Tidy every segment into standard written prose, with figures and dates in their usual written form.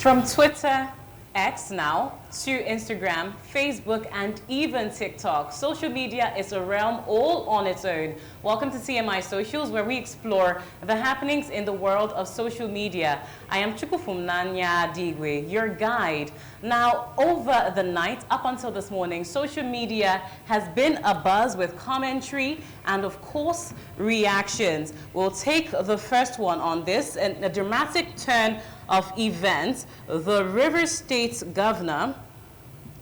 From Twitter, X now, to Instagram, Facebook, and even TikTok, social media is a realm all on its own. Welcome to TMI Socials, where we explore the happenings in the world of social media. I am Chukwufumnanya Digwe, your guide. Now, over the night, up until this morning, social media has been abuzz with commentary and, of course, reactions. We'll take the first one on this, and a dramatic turn of events. The Rivers State governor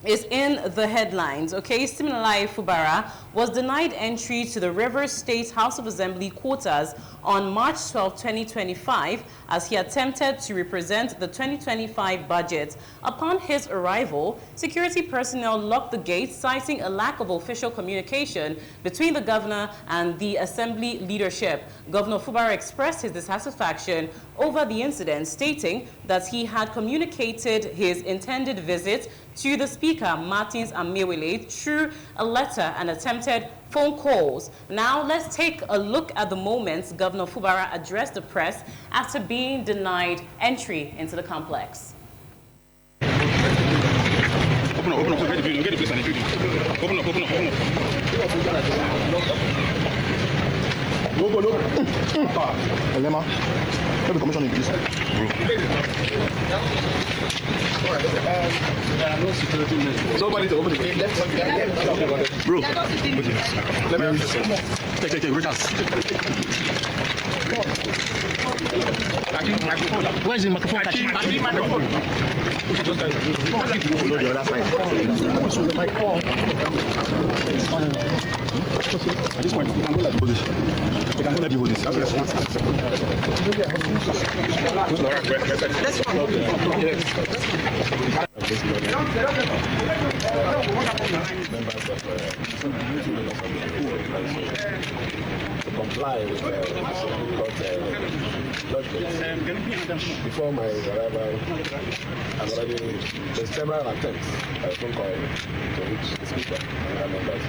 is in the headlines, okay? Similarly, Fubara was denied entry to the Rivers State House of Assembly quarters on March 12, 2025, as he attempted to represent the 2025 budget. Upon his arrival, security personnel locked the gates, citing a lack of official communication between the governor and the assembly leadership. Governor Fubara expressed his dissatisfaction over the incident, stating that he had communicated his intended visit to the Speaker, Martins Amewele, through a letter and attempted phone calls. Now, let's take a look at the moments Governor Fubara addressed the press after being denied entry into the complex. Open up, get the place and open up. Elema, have the commission in please. No security men. Somebody to open the gate. Bro. Let me take, Richards. Where is the microphone? The other side. At this point, you can go like this. You can let me hold this. Members to comply with before my arrival, I've already there's several attempts by phone call to reach the speaker and other members.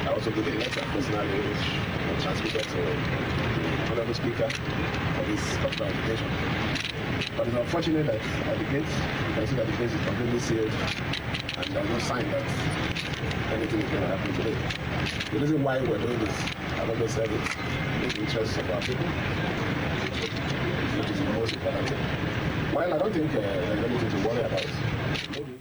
I also did a letter personally which transmitted to the honorable speaker for this particular invitation. But it's unfortunate that at the gate, you can see that the place is completely sealed and there's no sign that anything is going to happen today. The reason why we're doing this, I've always said it's in the interests of our people, which is the most important thing. While I don't think there's anything to worry about, maybe.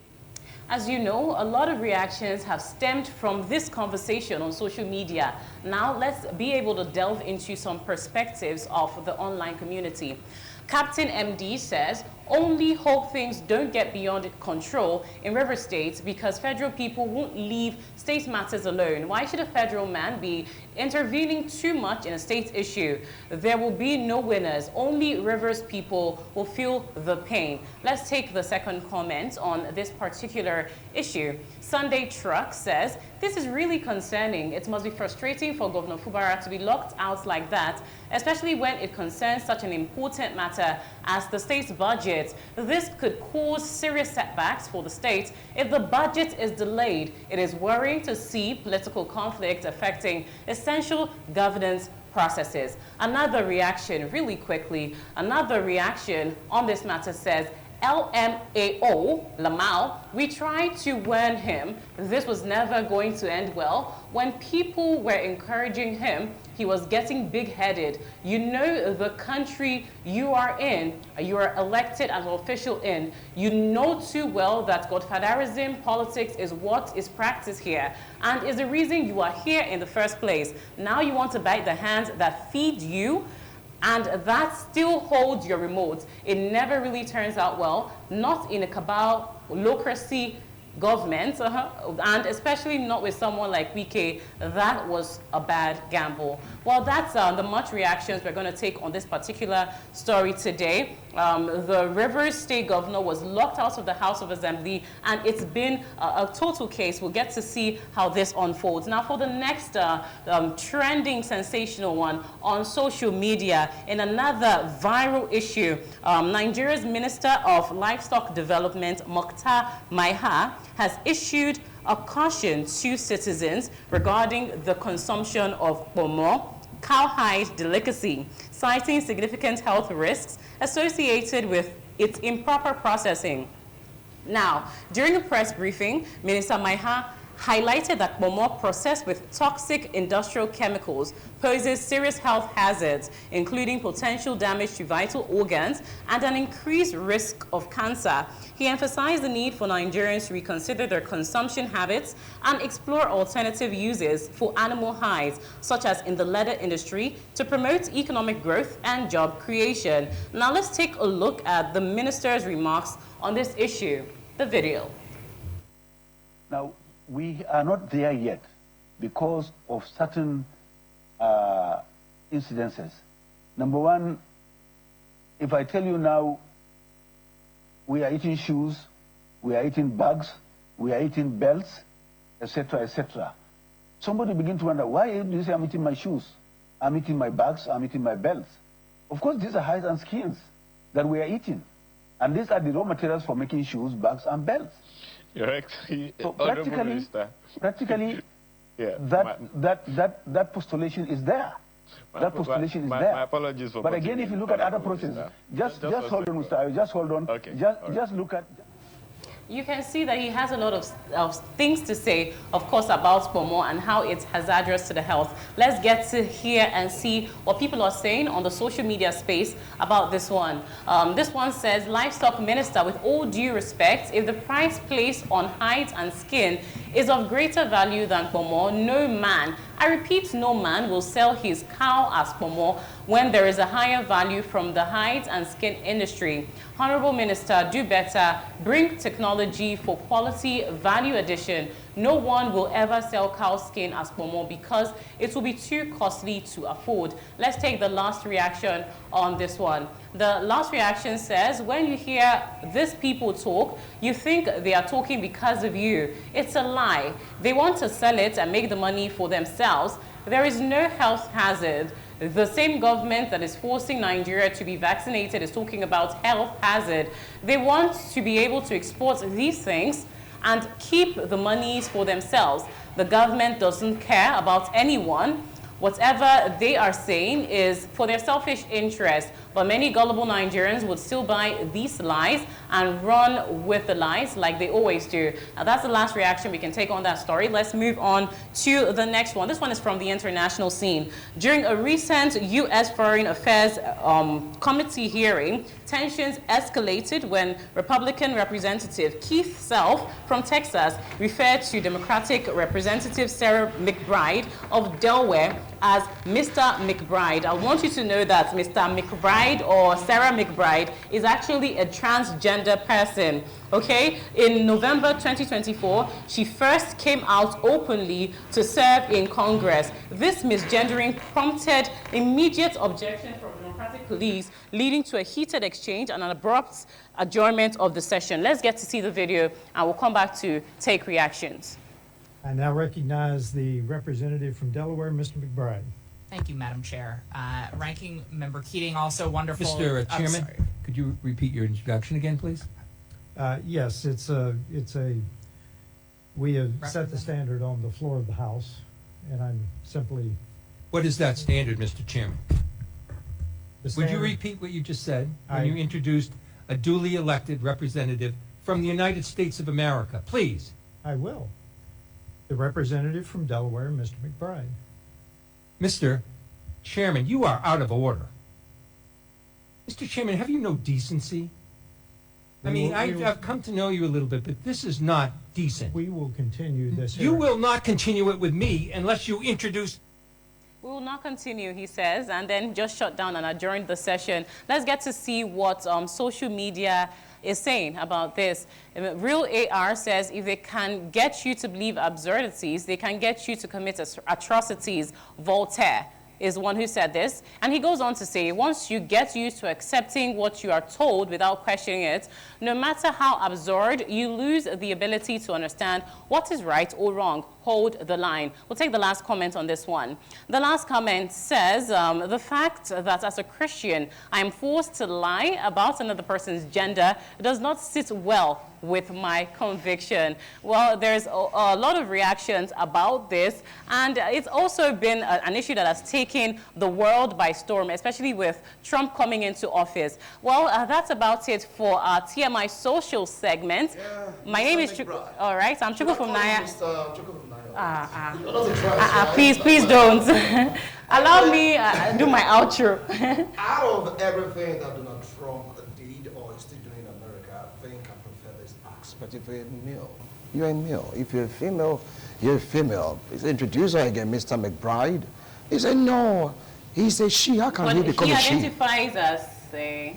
As you know, a lot of reactions have stemmed from this conversation on social media. Now, let's be able to delve into some perspectives of the online community. Captain MD says, only hope things don't get beyond control in River State because federal people won't leave state matters alone. Why should a federal man be intervening too much in a state issue? There will be no winners. Only Rivers people will feel the pain. Let's take the second comment on this particular issue. Sunday Truck says, this is really concerning. It must be frustrating for Governor Fubara to be locked out like that, especially when it concerns such an important matter as the state's budget. This could cause serious setbacks for the state if the budget is delayed. It is worrying to see political conflict affecting essential governance processes. Another reaction, really quickly, another reaction on this matter says, LMAO, Lamau, we tried to warn him this was never going to end well. When people were encouraging him, he was getting big-headed. You know the country you are in, you are elected as an official in. You know too well that godfatherism politics is what is practiced here and is the reason you are here in the first place. Now you want to bite the hand that feeds you, and that still holds your remote. It never really turns out well, not in a cabalocracy government, and especially not with someone like Wike. That was a bad gamble. Well, that's the much reactions we're going to take on this particular story today. The Rivers State governor was locked out of the House of Assembly, and it's been a total case. We'll get to see how this unfolds. Now, for the next trending, sensational one on social media, in another viral issue, Nigeria's Minister of Livestock Development, Mokhtar Maiha, has issued a caution to citizens regarding the consumption of pomo, cowhide delicacy, citing significant health risks associated with its improper processing. Now, during a press briefing, Minister Maiha highlighted that Pomo processed with toxic industrial chemicals poses serious health hazards, including potential damage to vital organs and an increased risk of cancer. He emphasized the need for Nigerians to reconsider their consumption habits and explore alternative uses for animal hides, such as in the leather industry, to promote economic growth and job creation. Now let's take a look at the minister's remarks on this issue. The video. Now, we are not there yet because of certain incidences. Number one, if I tell you now, we are eating shoes, we are eating bags, we are eating belts, etc., etc. Somebody begin to wonder, why do you say I'm eating my shoes? I'm eating my bags, I'm eating my belts. Of course, these are hides and skins that we are eating. And these are the raw materials for making shoes, bags, and belts. You're actually, so practically, yeah, that postulation is there. That postulation is there. My apologies for. But again, if you look at other processes, just hold on, Mr. Just hold on. Okay. Just look at. You can see that he has a lot of things to say, of course, about Pomo and how it's hazardous to the health. Let's get to hear and see what people are saying on the social media space about this one. This one says, Livestock Minister, with all due respect, if the price placed on hides and skin is of greater value than Pomo, no man, I repeat, no man will sell his cow as Pomo when there is a higher value from the hides and skin industry. Honorable Minister, do better. Bring technology for quality value addition. No one will ever sell cow skin as Pomo because it will be too costly to afford. Let's take the last reaction on this one. The last reaction says, when you hear these people talk, you think they are talking because of you. It's a lie. They want to sell it and make the money for themselves. There is no health hazard. The same government that is forcing Nigeria to be vaccinated is talking about health hazard. They want to be able to export these things and keep the monies for themselves. The government doesn't care about anyone. Whatever they are saying is for their selfish interest, but many gullible Nigerians would still buy these lies and run with the lies like they always do. Now that's the last reaction we can take on that story. Let's move on to the next one. This one is from the international scene. During a recent U.S. Foreign Affairs Committee hearing, tensions escalated when Republican Representative Keith Self from Texas referred to Democratic Representative Sarah McBride of Delaware as Mr. McBride. I want you to know that Mr. McBride or Sarah McBride is actually a transgender person. Okay, in November 2024, she first came out openly to serve in Congress. This misgendering prompted immediate objection from Democratic police, leading to a heated exchange and an abrupt adjournment of the session. Let's get to see the video, and we'll come back to take reactions. I now recognize the representative from Delaware, Mr. McBride. Thank you, Madam Chair. Ranking Member Keating, also wonderful. Mr. Chairman, could you repeat your introduction again, please? Yes, we have set the standard on the floor of the House, and I'm simply... What is that standard, Mr. Chairman? Would you repeat what you just said when you introduced a duly elected representative from the United States of America? Please. I will. The representative from Delaware, Mr. McBride. Mr. Chairman, you are out of order. Mr. Chairman, have you no decency? I mean, I've come to know you a little bit, but this is not decent. We will continue this. You will not continue it with me unless you introduce... We will not continue, he says, and then just shut down and adjourn the session. Let's get to see what social media is saying about this. Real AR says if they can get you to believe absurdities, they can get you to commit atrocities. Voltaire is one who said this. And he goes on to say, once you get used to accepting what you are told without questioning it, no matter how absurd, you lose the ability to understand what is right or wrong. Hold the line. We'll take the last comment on this one. The last comment says, the fact that as a Christian, I am forced to lie about another person's gender does not sit well with my conviction. Well, there's a lot of reactions about this, and it's also been an issue that has taken taking the world by storm, especially with Trump coming into office. Well, that's about it for our TMI social segment. Yeah, My name is Chuku. All right, I'm Chuku from Naya. Please don't. Allow me do my outro. Out of everything that Donald Trump did or is still doing in America, I think I prefer this aspect. If you're a male, you're a male. If you're a female, you're a female. He said, introduce her again, Mr. McBride. He said, no. He said, she. How can he become a she? He identifies as a...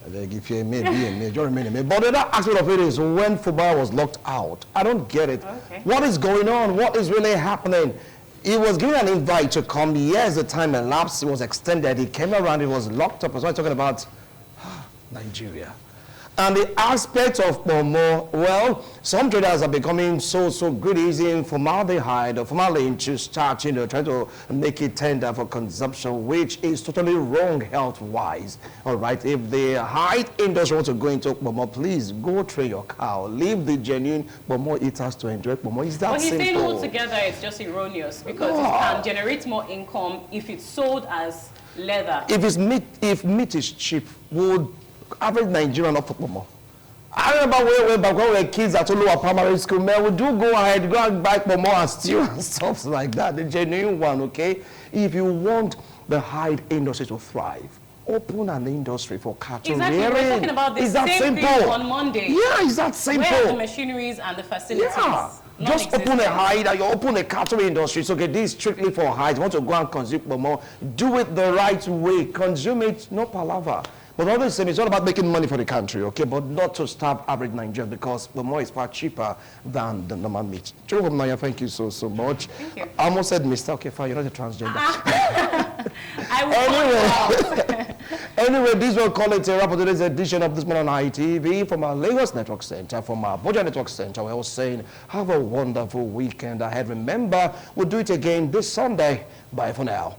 Like if you're a male, be a male. You're a male. But the other aspect of it is when Fubara was locked out. I don't get it. Okay. What is going on? What is really happening? He was given an invite to come. Yes, the time elapsed. It was extended. He came around. He was locked up. So I'm talking about Nigeria. And the aspect of Momo, well, some traders are becoming so greedy using formaldehyde or formalin to start, trying to make it tender for consumption, which is totally wrong health-wise. All right, if the hide industry wants to go into Momo, please go train your cow. Leave the genuine Momo eaters to enjoy Momo. Is that simple? But he's saying altogether it's just erroneous because it can generate more income if it's sold as leather. If meat is cheap, would average Nigerian not put more. I remember way back when we were kids at lower primary school, man, we do go ahead, go and buy more and steal and stuff like that. The genuine one, okay? If you want the hide industry to thrive, open an industry for cattle rearing. Exactly, we're talking about the same thing on Monday. Yeah, is that simple? Where are the machineries and the facilities? Yeah. Just open a hide and you open a cattle industry. So, okay, this is strictly for hide. You want to go and consume more, do it the right way. Consume it, no palaver. But all the same, it's all about making money for the country, okay? But not to starve average Nigerian because the more is far cheaper than the normal meat. Joe Maya, thank you so much. Thank you. I almost said Mr. Okay, fine, you're not a transgender. Anyway, this will call it a wrap for today's edition of This Morning on ITV from our Lagos Network Center, from our Abuja Network Center. We're all saying, have a wonderful weekend ahead. Remember, we'll do it again this Sunday. Bye for now.